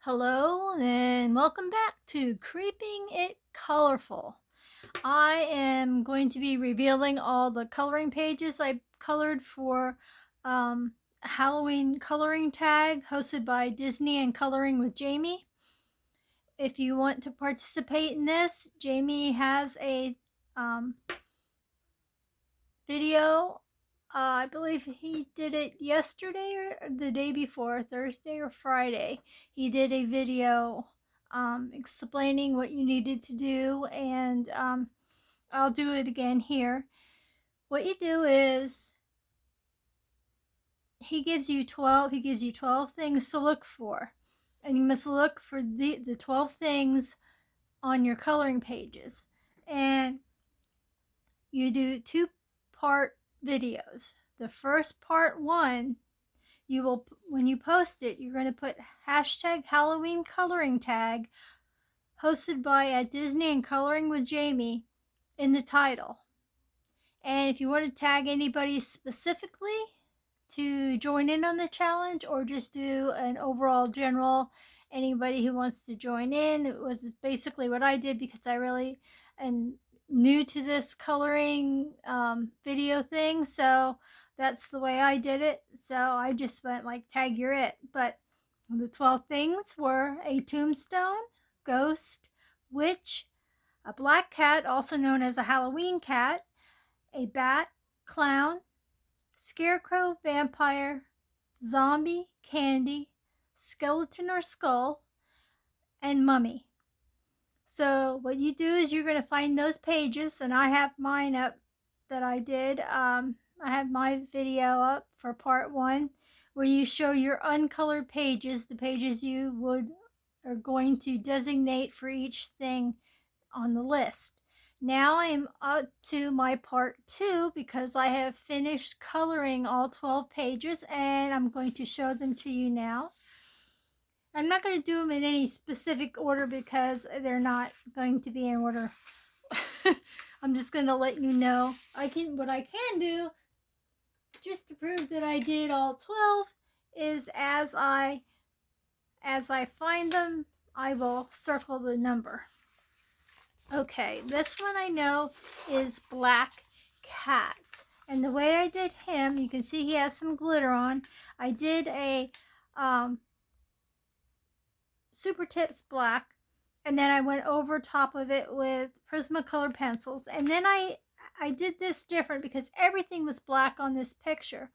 Hello and welcome back to Creeping It Colorful. I am going to be revealing all the coloring pages I colored for Halloween coloring tag hosted by Disney and Coloring with Jamie. If you want to participate in this, Jamie has a video. I believe he did it yesterday or the day before, Thursday or Friday. He did a video explaining what you needed to do, and I'll do it again here. What you do is he gives you 12 things to look for, and you must look for the 12 things on your coloring pages, and you do two-part videos. The first part one, you will, when you post it, you're going to put hashtag Halloween coloring tag hosted by at Disney and Coloring with Jamie in the title. And if you want to tag anybody specifically to join in on the challenge, or just do an overall general, anybody who wants to join in, it was basically what I did because I really am new to this coloring video thing, so that's the way I did it. So I just went like tag you're it. But the 12 things were a tombstone, ghost, witch, a black cat also known as a Halloween cat, a bat, clown, scarecrow, vampire, zombie, candy, skeleton or skull, and mummy. So what you do is you're going to find those pages, and I have mine up that I did. I have my video up for part one, where you show your uncolored pages, the pages you are going to designate for each thing on the list. Now I am up to my part two because I have finished coloring all 12 pages, and I'm going to show them to you now. I'm not going to do them in any specific order because they're not going to be in order. I'm just going to let you know. What I can do, just to prove that I did all 12, is as I find them, I will circle the number. Okay, this one I know is Black Cat. And the way I did him, you can see he has some glitter on. I did a Super Tips black, and then I went over top of it with Prismacolor pencils. And then I did this different because everything was black on this picture.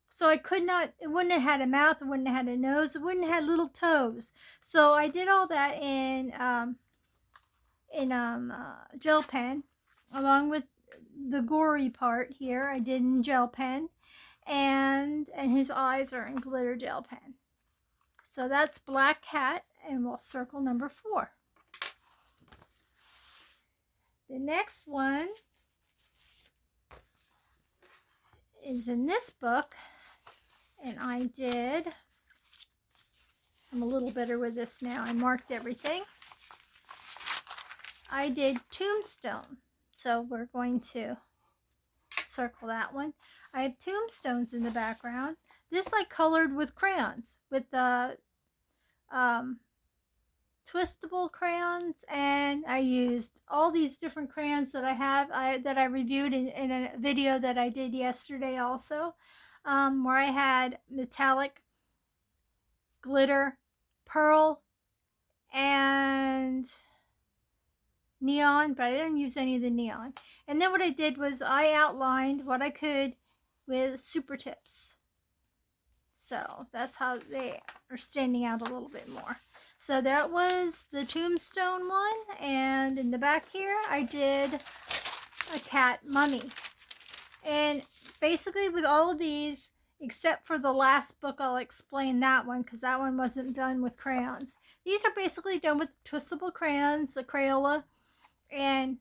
So I could not, it wouldn't have had a mouth, it wouldn't have had a nose, it wouldn't have had little toes. So I did all that in gel pen, along with the gory part here I did in gel pen, and his eyes are in glitter gel pen. So that's Black Cat, and we'll circle number 4. The next one is in this book, and I'm a little better with this now. I marked everything. I did Tombstone, so we're going to circle that one. I have tombstones in the background. This I colored with crayons, with the twistable crayons, and I used all these different crayons that I have that I reviewed in a video that I did yesterday also, where I had metallic, glitter, pearl, and neon, but I didn't use any of the neon. And then what I did was I outlined what I could with Super Tips. So that's how they are standing out a little bit more. So that was the tombstone one, and in the back here I did a cat mummy. And basically with all of these, except for the last book, I'll explain that one because that one wasn't done with crayons. These are basically done with twistable crayons, the Crayola, and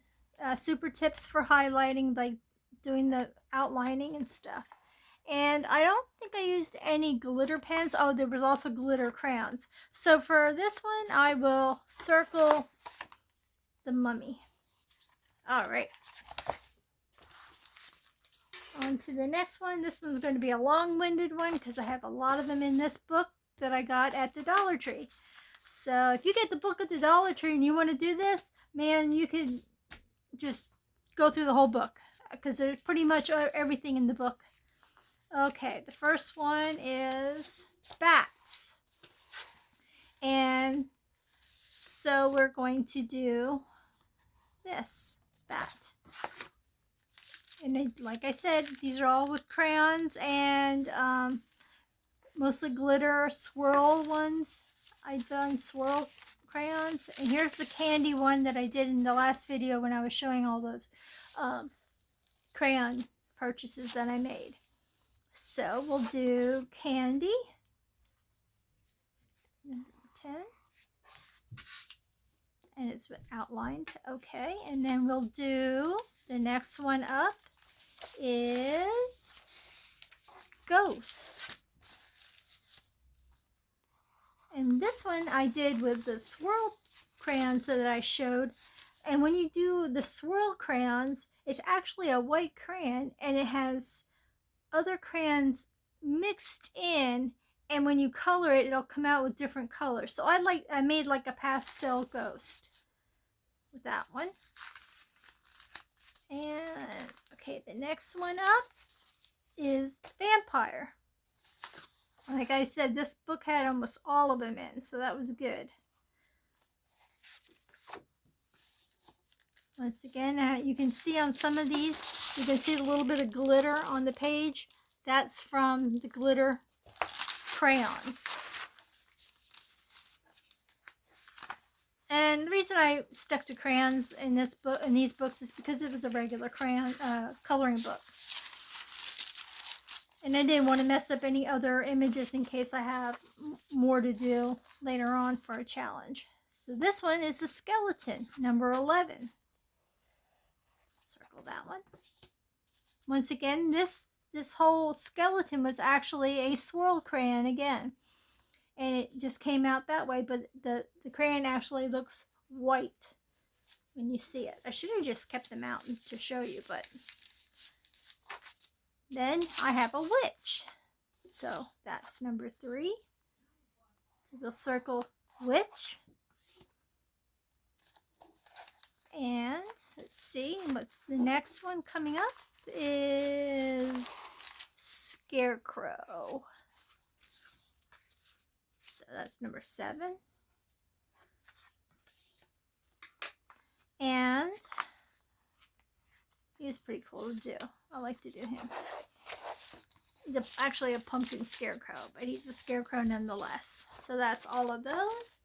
Super Tips for highlighting, like doing the outlining and stuff. And I don't think I used any glitter pens. Oh, there was also glitter crayons. So for this one, I will circle the mummy. All right. On to the next one. This one's going to be a long-winded one because I have a lot of them in this book that I got at the Dollar Tree. So if you get the book at the Dollar Tree and you want to do this, man, you could just go through the whole book because there's pretty much everything in the book. Okay, the first one is bats. And so we're going to do this bat. And like I said, these are all with crayons and mostly glitter swirl ones. I've done swirl crayons. And here's the candy one that I did in the last video when I was showing all those crayon purchases that I made. So we'll do candy. 10. And it's outlined. Okay, and then we'll do the next one up is ghost. And this one I did with the swirl crayons that I showed. And when you do the swirl crayons, it's actually a white crayon and it has other crayons mixed in, and when you color it, it'll come out with different colors. So I made like a pastel ghost with that one. And okay, the next one up is vampire. Like I said, this book had almost all of them in, so that was good. Once again, you can see on some of these, you can see a little bit of glitter on the page. That's from the glitter crayons. And the reason I stuck to crayons in this book, in these books, is because it was a regular crayon coloring book. And I didn't want to mess up any other images in case I have more to do later on for a challenge. So this one is the skeleton, number 11. Circle that one. Once again, this whole skeleton was actually a swirl crayon again. And it just came out that way, but the crayon actually looks white when you see it. I should have just kept them out to show you, but then I have a witch. So that's number 3. So we'll circle witch. And let's see, what's the next one coming up is scarecrow. So that's number 7. And he's pretty cool to do. I like to do him. He's actually a pumpkin scarecrow, but he's a scarecrow nonetheless. So that's all of those.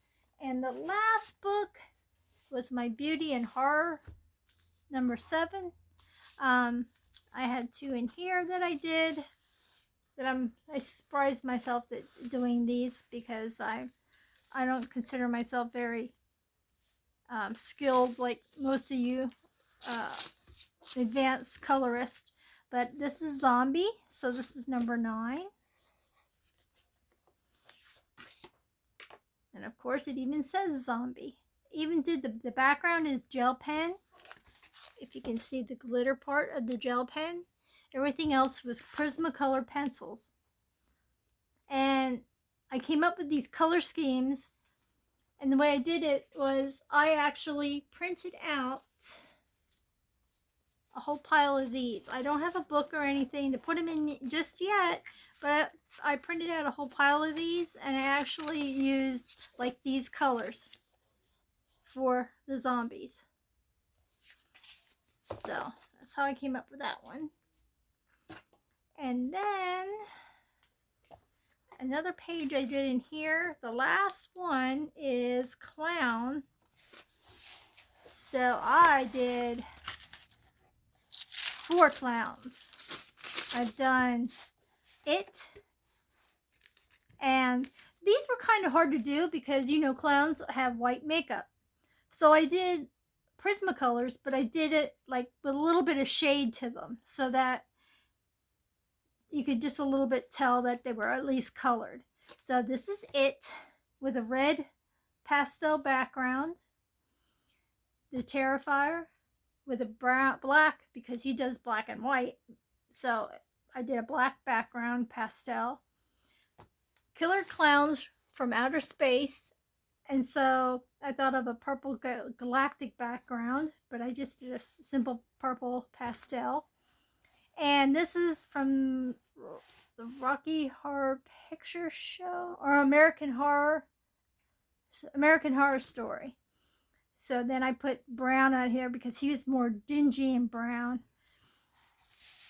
And the last book was my Beauty and Horror, number 7. I had 2 in here that I did. That I surprised myself that doing these because I don't consider myself very skilled like most of you advanced colorists. But this is zombie, so this is number 9. And of course it even says zombie. Even did the background is gel pen. If you can see the glitter part of the gel pen. Everything else was Prismacolor pencils. And I came up with these color schemes. And the way I did it was I actually printed out a whole pile of these. I don't have a book or anything to put them in just yet. But I printed out a whole pile of these. And I actually used like these colors for the zombies. So that's how I came up with that one. And then another page I did in here, the last one is clown. So I did 4 clowns. I've done it. And these were kind of hard to do because, you know, clowns have white makeup. So I did Prismacolors, but I did it like with a little bit of shade to them so that you could just a little bit tell that they were at least colored. So this is it with a red pastel background. The Terrifier with a black because he does black and white. So I did a black background pastel. Killer Clowns from Outer Space. And so I thought of a purple galactic background, but I just did a simple purple pastel. And this is from the Rocky Horror Picture Show, or American Horror Story. So then I put brown on here because he was more dingy and brown.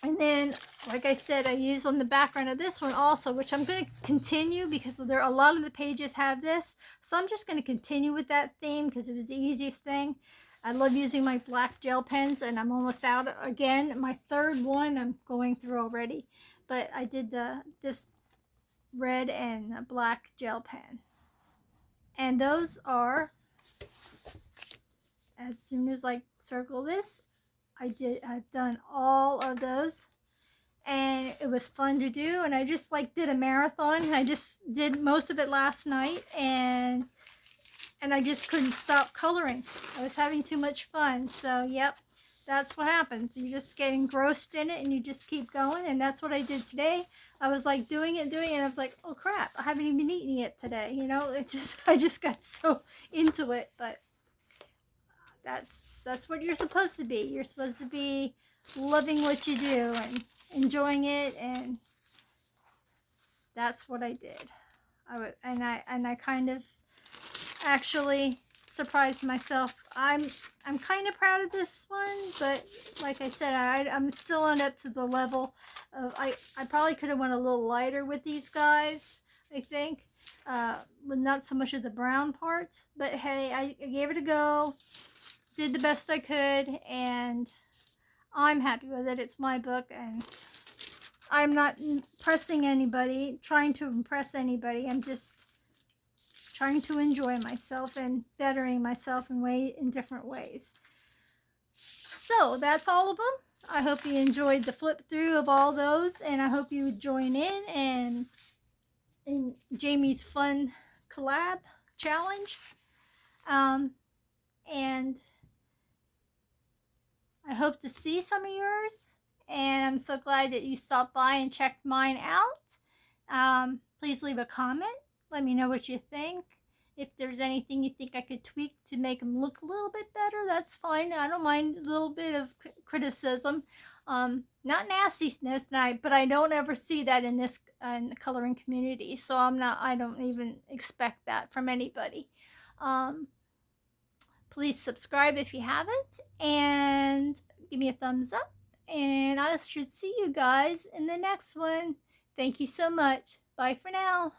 And then, like I said, I use on the background of this one also, which I'm going to continue because there are a lot of the pages have this. So I'm just going to continue with that theme because it was the easiest thing. I love using my black gel pens, and I'm almost out again. My third one I'm going through already. But I did this red and black gel pen. And those are, as soon as I circle this, I've done all of those, and it was fun to do. And I just did a marathon. I just did most of it last night, and I just couldn't stop coloring. I was having too much fun. So yep, that's what happens. You just get engrossed in it and you just keep going. And that's what I did today. I was doing it, and I was like, oh crap, I haven't even eaten yet today. I just got so into it. But that's what you're supposed to be. You're supposed to be loving what you do and enjoying it, and that's what I did. I kind of actually surprised myself. I'm kind of proud of this one, but like I said, I'm still not up to the level of, I probably could have went a little lighter with these guys, I think, with not so much of the brown parts. But hey, I gave it a go, did the best I could, and I'm happy with it. It's my book, and I'm not impressing anybody, trying to impress anybody. I'm just trying to enjoy myself and bettering myself in different ways. So that's all of them. I hope you enjoyed the flip through of all those, and I hope you would join in Jamie's fun collab challenge. And I hope to see some of yours, and I'm so glad that you stopped by and checked mine out. Please leave a comment. Let me know what you think. If there's anything you think I could tweak to make them look a little bit better, that's fine. I don't mind a little bit of criticism. Not nastiness, but I don't ever see that in this in the coloring community, so I don't even expect that from anybody. Please subscribe if you haven't, and give me a thumbs up, and I should see you guys in the next one. Thank you so much. Bye for now.